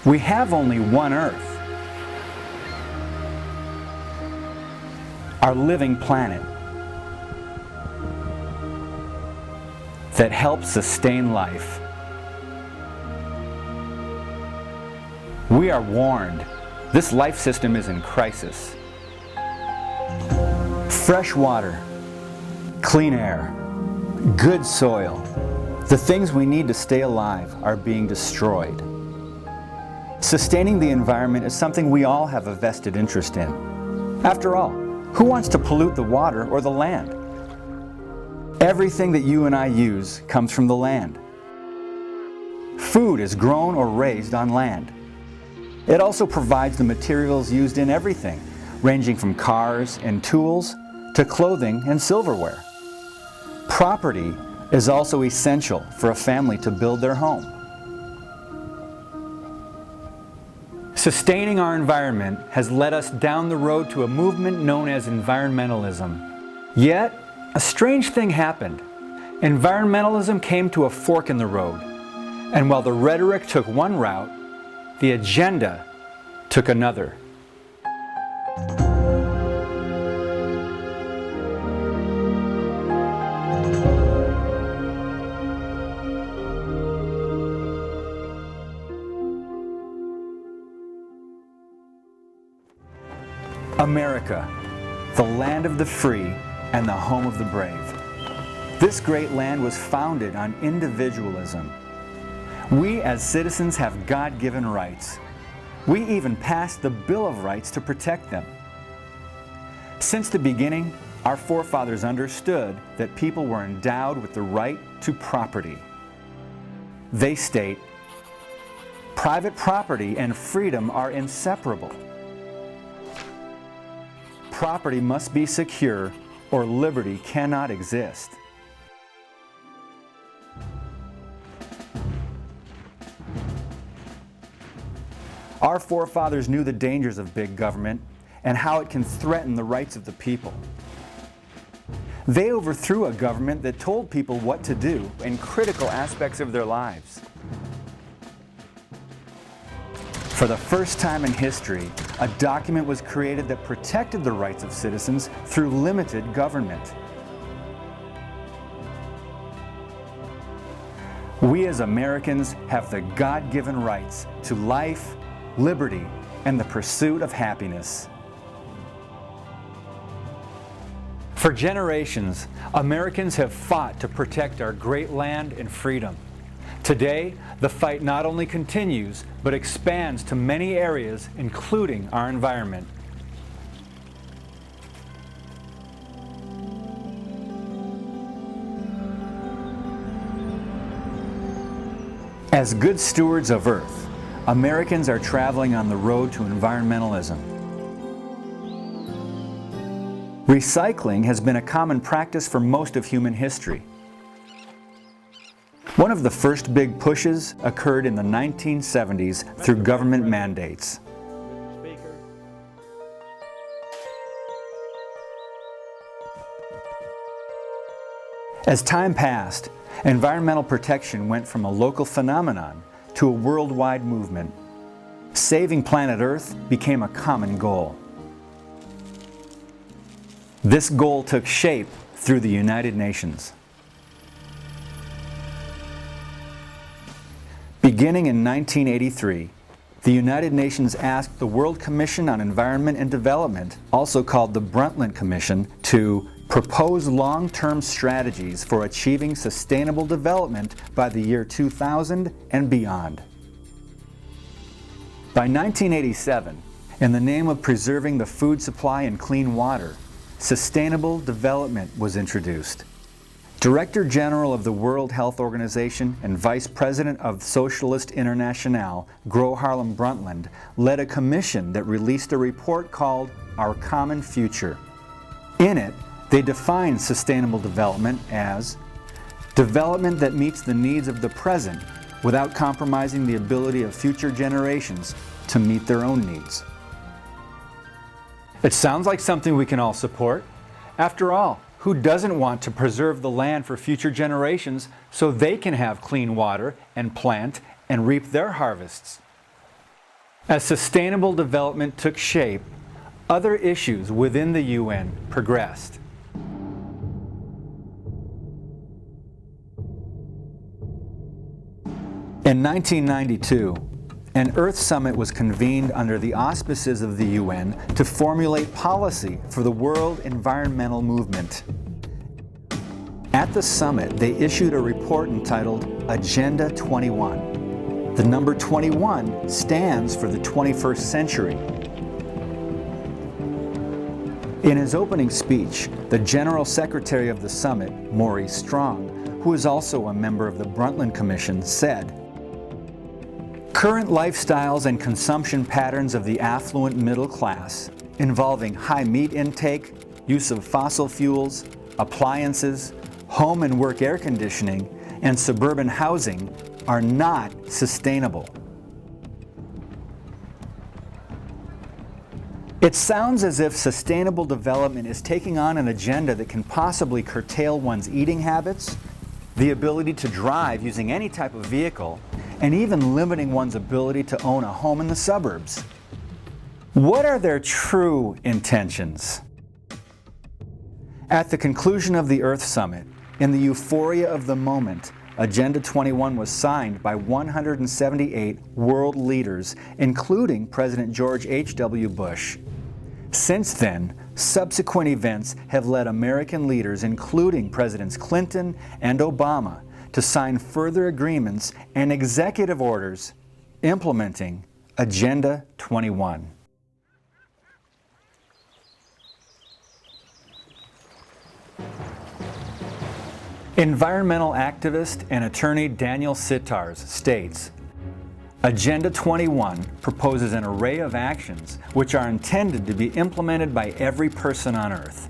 We have only one Earth, our living planet, that helps sustain life. We are warned, this life system is in crisis. Fresh water, clean air, good soil, the things we need to stay alive are being destroyed. Sustaining the environment is something we all have a vested interest in. After all, who wants to pollute the water or the land? Everything that you and I use comes from the land. Food is grown or raised on land. It also provides the materials used in everything, ranging from cars and tools to clothing and silverware. Property is also essential for a family to build their home. Sustaining our environment has led us down the road to a movement known as environmentalism. Yet, a strange thing happened. Environmentalism came to a fork in the road, and while the rhetoric took one route, the agenda took another. America, the land of the free and the home of the brave. This great land was founded on individualism. We as citizens have God-given rights. We even passed the Bill of Rights to protect them. Since the beginning, our forefathers understood that people were endowed with the right to property. They state, "Private property and freedom are inseparable. Property must be secure or liberty cannot exist." Our forefathers knew the dangers of big government and how it can threaten the rights of the people. They overthrew a government that told people what to do in critical aspects of their lives. For the first time in history, a document was created that protected the rights of citizens through limited government. We as Americans have the God-given rights to life, liberty, and the pursuit of happiness. For generations, Americans have fought to protect our great land and freedom. Today, the fight not only continues, but expands to many areas, including our environment. As good stewards of Earth, Americans are traveling on the road to environmentalism. Recycling has been a common practice for most of human history. One of the first big pushes occurred in the 1970s through government mandates. As time passed, environmental protection went from a local phenomenon to a worldwide movement. Saving planet Earth became a common goal. This goal took shape through the United Nations. Beginning in 1983, the United Nations asked the World Commission on Environment and Development, also called the Brundtland Commission, to propose long-term strategies for achieving sustainable development by the year 2000 and beyond. By 1987, in the name of preserving the food supply and clean water, sustainable development was introduced. Director General of the World Health Organization and Vice President of Socialist Internationale, Gro Harlem Brundtland, led a commission that released a report called Our Common Future. In it, they defined sustainable development as development that meets the needs of the present without compromising the ability of future generations to meet their own needs. It sounds like something we can all support. After all, who doesn't want to preserve the land for future generations so they can have clean water and plant and reap their harvests? As sustainable development took shape, other issues within the UN progressed. In 1992, an Earth Summit was convened under the auspices of the UN to formulate policy for the world environmental movement. At the summit, they issued a report entitled Agenda 21. The number 21 stands for the 21st century. In his opening speech, the General Secretary of the summit, Maurice Strong, who is also a member of the Brundtland Commission, said, "Current lifestyles and consumption patterns of the affluent middle class, involving high meat intake, use of fossil fuels, appliances, home and work air conditioning, and suburban housing, are not sustainable." It sounds as if sustainable development is taking on an agenda that can possibly curtail one's eating habits, the ability to drive using any type of vehicle, and even limiting one's ability to own a home in the suburbs. What are their true intentions? At the conclusion of the Earth Summit, in the euphoria of the moment, Agenda 21 was signed by 178 world leaders, including President George H.W. Bush. Since then, subsequent events have led American leaders, including Presidents Clinton and Obama, to sign further agreements and executive orders implementing Agenda 21. Environmental activist and attorney Daniel Sitars states, Agenda 21 proposes an array of actions which are intended to be implemented by every person on Earth.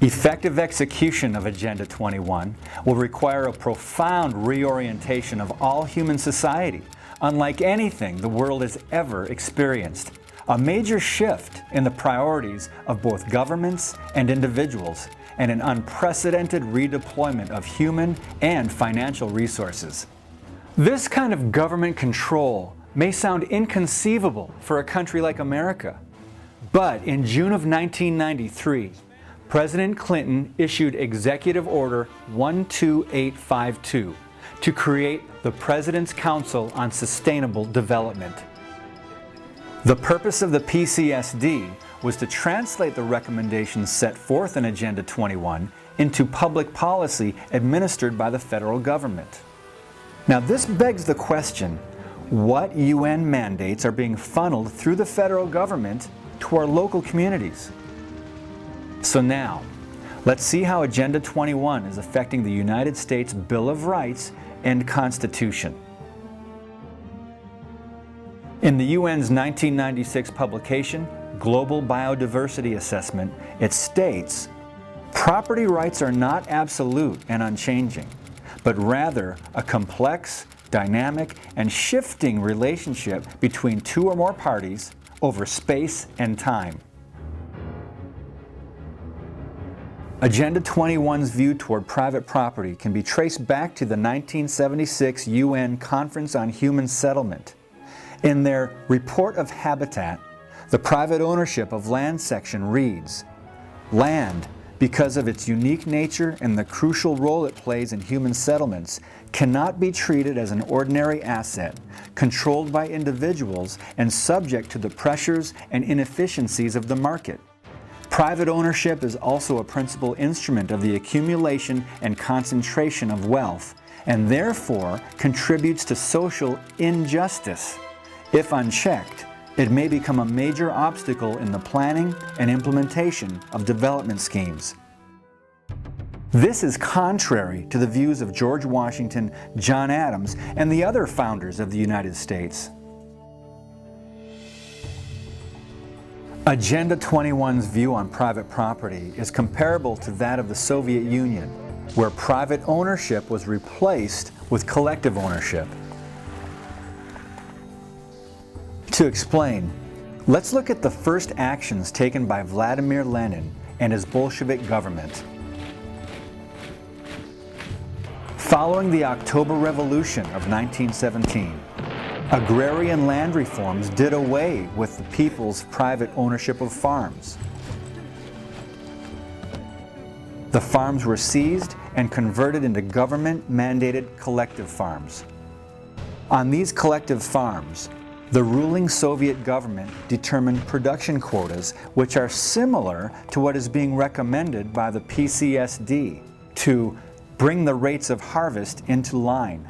Effective execution of Agenda 21 will require a profound reorientation of all human society, unlike anything the world has ever experienced. A major shift in the priorities of both governments and individuals, and an unprecedented redeployment of human and financial resources. This kind of government control may sound inconceivable for a country like America, but in June of 1993, President Clinton issued Executive Order 12852 to create the President's Council on Sustainable Development. The purpose of the PCSD was to translate the recommendations set forth in Agenda 21 into public policy administered by the federal government. Now, this begs the question, what UN mandates are being funneled through the federal government to our local communities? So now, let's see how Agenda 21 is affecting the United States Bill of Rights and Constitution. In the UN's 1996 publication, Global Biodiversity Assessment, it states, property rights are not absolute and unchanging, but rather a complex, dynamic, and shifting relationship between two or more parties over space and time. Agenda 21's view toward private property can be traced back to the 1976 UN Conference on Human Settlement. In their Report of Habitat, the private ownership of land section reads, "Land, because of its unique nature and the crucial role it plays in human settlements, cannot be treated as an ordinary asset, controlled by individuals and subject to the pressures and inefficiencies of the market. Private ownership is also a principal instrument of the accumulation and concentration of wealth, and therefore contributes to social injustice. If unchecked, it may become a major obstacle in the planning and implementation of development schemes." This is contrary to the views of George Washington, John Adams, and the other founders of the United States. Agenda 21's view on private property is comparable to that of the Soviet Union, where private ownership was replaced with collective ownership. To explain, let's look at the first actions taken by Vladimir Lenin and his Bolshevik government. Following the October Revolution of 1917, Agrarian land reforms did away with the people's private ownership of farms. The farms were seized and converted into government-mandated collective farms. On these collective farms, the ruling Soviet government determined production quotas which are similar to what is being recommended by the PCSD to bring the rates of harvest into line.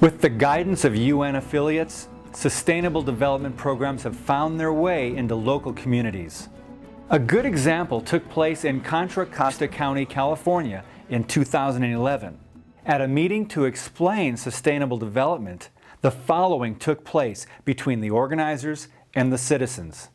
With the guidance of UN affiliates, sustainable development programs have found their way into local communities. A good example took place in Contra Costa County, California in 2011. At a meeting to explain sustainable development, the following took place between the organizers and the citizens.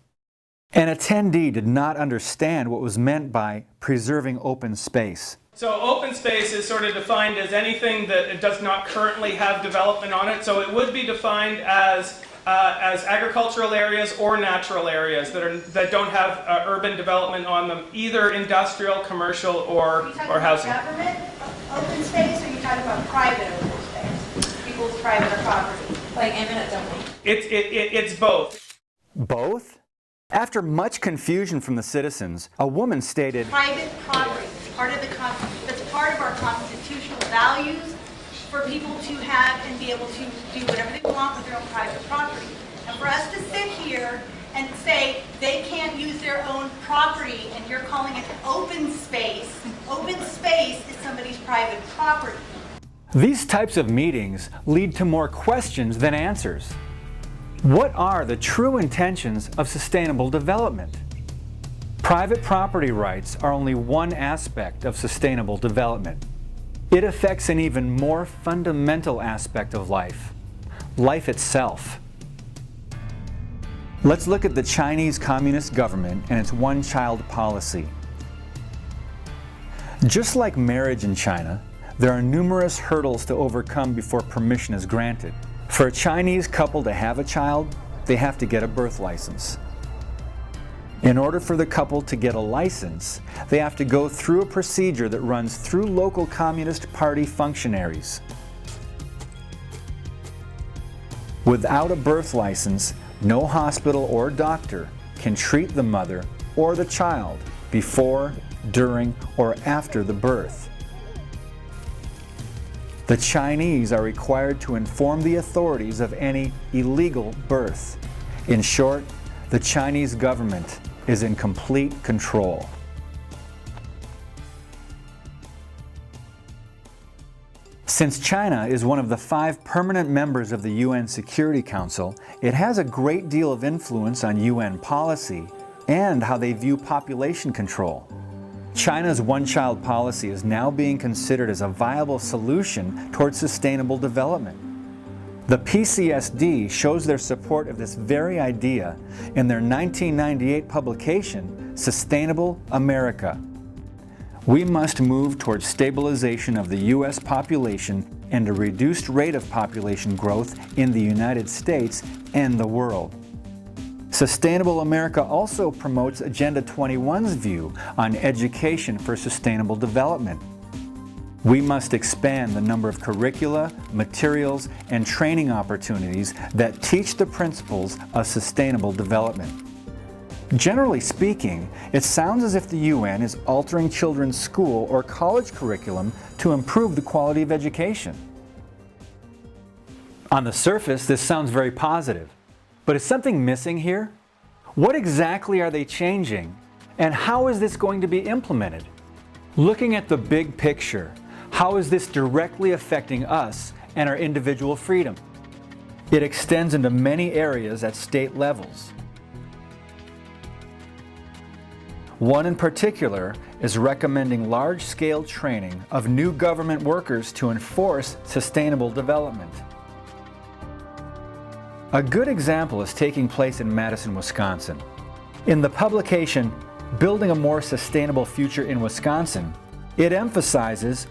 An attendee did not understand what was meant by preserving open space. So open space is sort of defined as anything that does not currently have development on it. So it would be defined as agricultural areas or natural areas that don't have urban development on them, either industrial, commercial, or housing. Are you talking about government open space, or are you talking about private open space? People's private property, like eminent domain? It's both. Both? After much confusion from the citizens, a woman stated, Private property, that's part of our constitutional values for people to have and be able to do whatever they want with their own private property. And for us to sit here and say they can't use their own property and you're calling it open space is somebody's private property. these types of meetings lead to more questions than answers. What are the true intentions of sustainable development? Private property rights are only one aspect of sustainable development. It affects an even more fundamental aspect of life, life itself. Let's look at the Chinese Communist government and its one-child policy. Just like marriage in China, there are numerous hurdles to overcome before permission is granted. For a Chinese couple to have a child, they have to get a birth license. In order for the couple to get a license, they have to go through a procedure that runs through local Communist Party functionaries. Without a birth license, no hospital or doctor can treat the mother or the child before, during, or after the birth. The Chinese are required to inform the authorities of any illegal birth. In short, the Chinese government is in complete control. Since China is one of the 5 permanent members of the UN Security Council, it has a great deal of influence on UN policy and how they view population control. China's one-child policy is now being considered as a viable solution towards sustainable development. The PCSD shows their support of this very idea in their 1998 publication, Sustainable America. We must move towards stabilization of the U.S. population and a reduced rate of population growth in the United States and the world. Sustainable America also promotes Agenda 21's view on education for sustainable development. We must expand the number of curricula, materials, and training opportunities that teach the principles of sustainable development. Generally speaking, it sounds as if the UN is altering children's school or college curriculum to improve the quality of education. On the surface, this sounds very positive. But is something missing here? What exactly are they changing? And how is this going to be implemented? Looking at the big picture, how is this directly affecting us and our individual freedom? It extends into many areas at state levels. One in particular is recommending large-scale training of new government workers to enforce sustainable development. A good example is taking place in Madison, Wisconsin. In the publication, Building a More Sustainable Future in Wisconsin, it emphasizes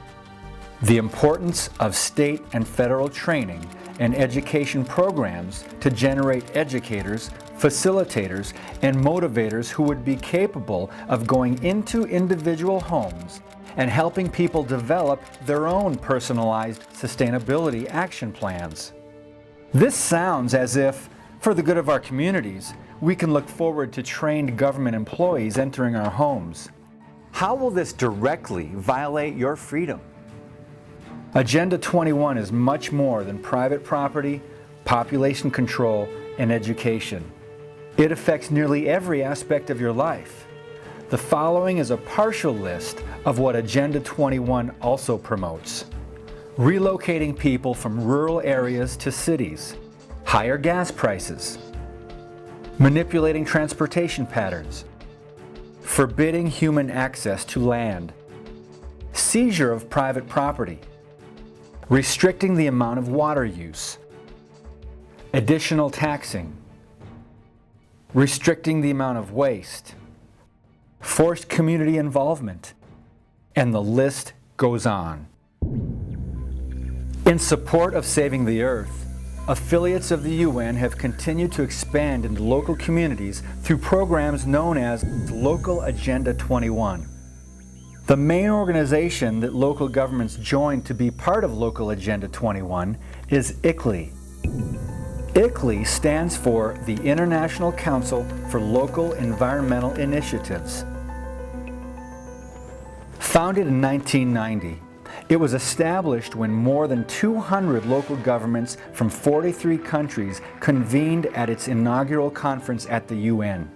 the importance of state and federal training and education programs to generate educators, facilitators, and motivators who would be capable of going into individual homes and helping people develop their own personalized sustainability action plans. This sounds as if, for the good of our communities, we can look forward to trained government employees entering our homes. How will this directly violate your freedom? Agenda 21 is much more than private property, population control, and education. It affects nearly every aspect of your life. The following is a partial list of what Agenda 21 also promotes. Relocating people from rural areas to cities, higher gas prices, manipulating transportation patterns, forbidding human access to land, seizure of private property, restricting the amount of water use, additional taxing, restricting the amount of waste, forced community involvement, and the list goes on. In support of saving the Earth, affiliates of the UN have continued to expand into local communities through programs known as Local Agenda 21. The main organization that local governments joined to be part of Local Agenda 21 is ICLEI. ICLEI stands for the International Council for Local Environmental Initiatives. Founded in 1990, it was established when more than 200 local governments from 43 countries convened at its inaugural conference at the UN.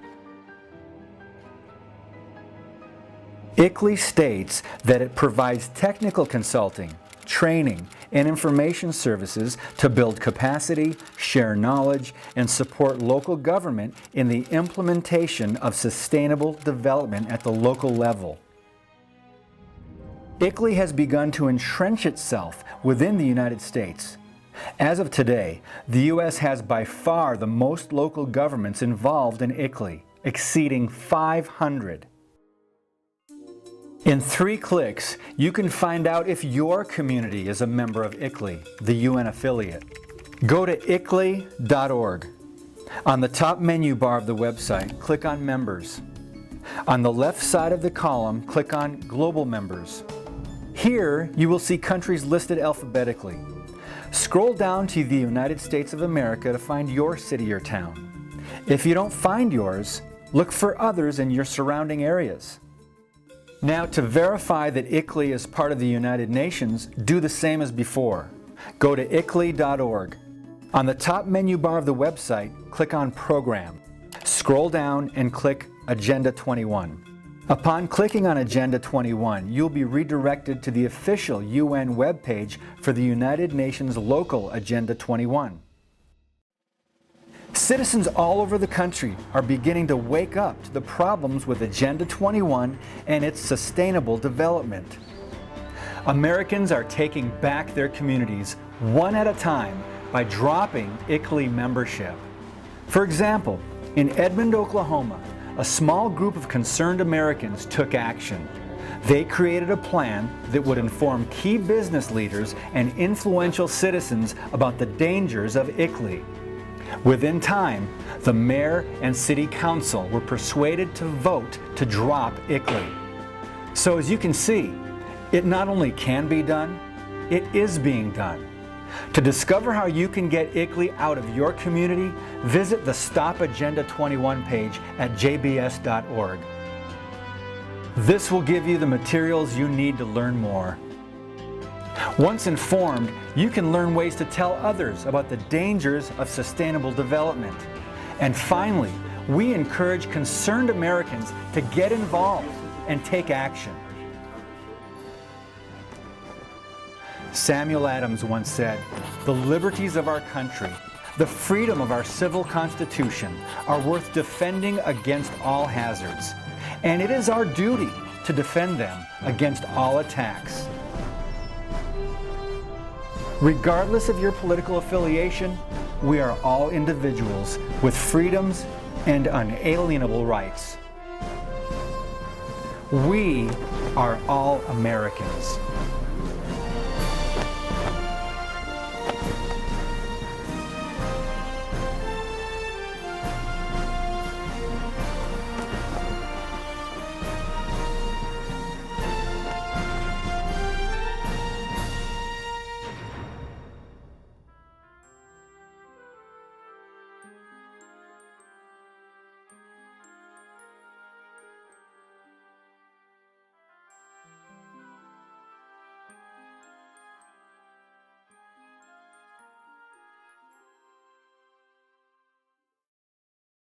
ICLEI states that it provides technical consulting, training, and information services to build capacity, share knowledge, and support local government in the implementation of sustainable development at the local level. ICLEI has begun to entrench itself within the United States. As of today, the U.S. has by far the most local governments involved in ICLEI, exceeding 500. In 3 clicks, you can find out if your community is a member of ICLEI, the UN affiliate. Go to ICLEI.org. On the top menu bar of the website, click on Members. On the left side of the column, click on Global Members. Here, you will see countries listed alphabetically. Scroll down to the United States of America to find your city or town. If you don't find yours, look for others in your surrounding areas. Now, to verify that ICLEI is part of the United Nations, do the same as before. Go to ICLEI.org. On the top menu bar of the website, click on Program. Scroll down and click Agenda 21. Upon clicking on Agenda 21, you'll be redirected to the official UN webpage for the United Nations Local Agenda 21. Citizens all over the country are beginning to wake up to the problems with Agenda 21 and its sustainable development. Americans are taking back their communities one at a time by dropping ICLEI membership. For example, in Edmond, Oklahoma, a small group of concerned Americans took action. They created a plan that would inform key business leaders and influential citizens about the dangers of ICLEI. Within time, the mayor and city council were persuaded to vote to drop ICLEI. So as you can see, it not only can be done, it is being done. To discover how you can get ICLEI out of your community, visit the Stop Agenda 21 page at jbs.org. This will give you the materials you need to learn more. Once informed, you can learn ways to tell others about the dangers of sustainable development. And finally, we encourage concerned Americans to get involved and take action. Samuel Adams once said, "The liberties of our country, the freedom of our civil constitution are worth defending against all hazards, and it is our duty to defend them against all attacks." Regardless of your political affiliation, we are all individuals with freedoms and unalienable rights. We are all Americans.